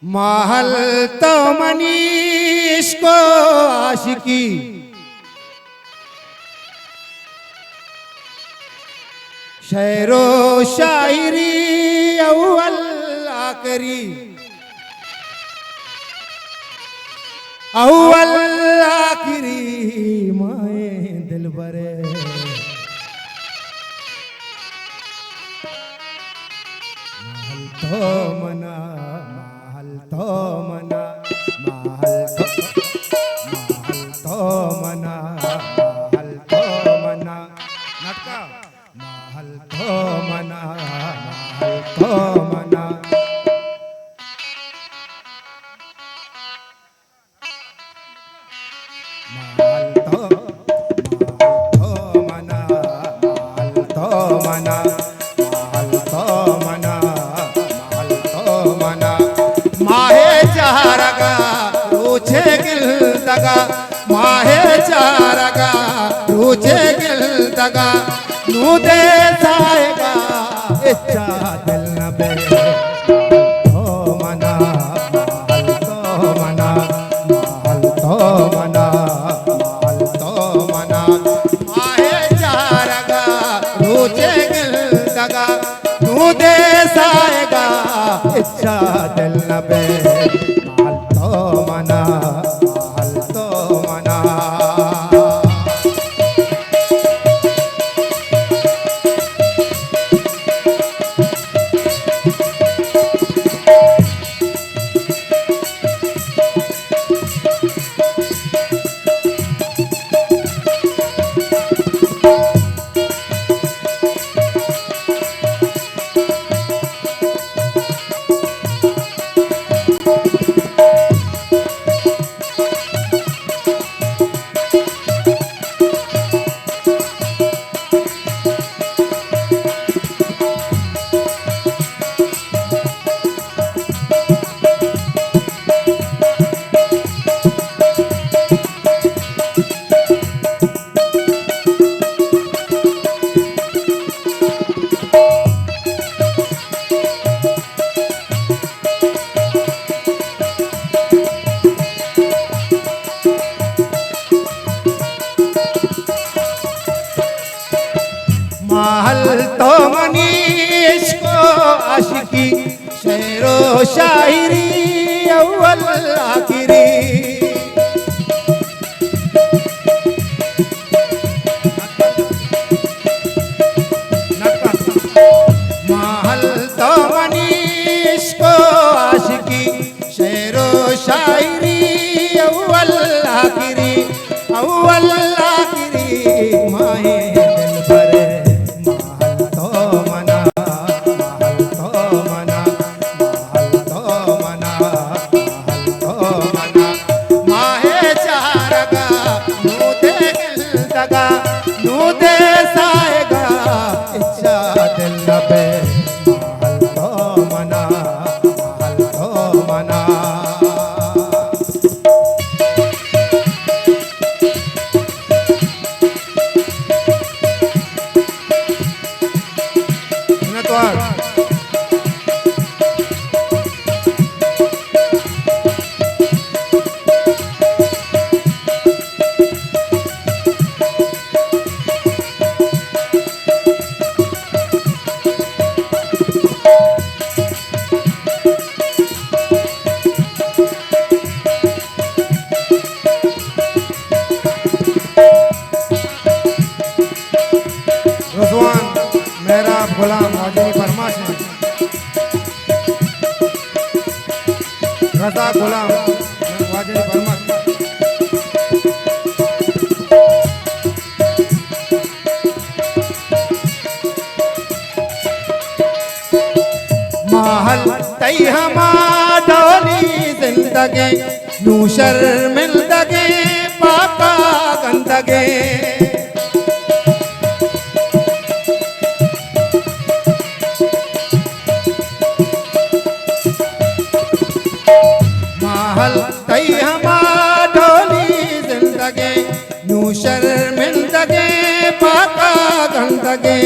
महल तो मनीष को आशिकी, शेरो शायरी अव्वल आखरी, अव्वल आखिरी माए दिल बरे। महल तो मना, महल तो मना, महल तो मना, महल तो मना, नटका महल तो मना, महल तो मना। महल तो मना, महल तो मना, महल तो मना, महल तो मना। माहे चारगा रूछे गिल दगा, माहे चारगा रूछे गिल दगा, नू दे जाएगा इच्छा दिल न बे। तो मना, महल तो मना, महल तो मना, महल तो मना। माहे चारगा रूछे गिल दगा, नू दे जाएगा इच्छा दिल न बे। महल तो मना, महल तो मना। महल तो मनीष को आशिकी, शेरो शायरी अव्वल आखिरी। महल तो मनीष को आशिकी, शेरो शायरी अव्वल आखिरी, अव्वल आखिरी माहे दिल भरे। महल तो मना, महल तो मना, महल तो मना, महल तो मना। माहे चारगा नू दे गिल दगा, नू दे जाएगा इच्छा दिल न बे। महल तो मना, महल तो मना। रज़वान मेरा गुलाम वाजिनी फरमाश है, रज़ा गुलाम वाजिनी फरमाश। महल तई हमा डोली जिंदगी, नू शर्मिल दगे पाका गंदगे। महल तई हमा डोली जिंदगी, शर्मिंदगे पाका गंदगे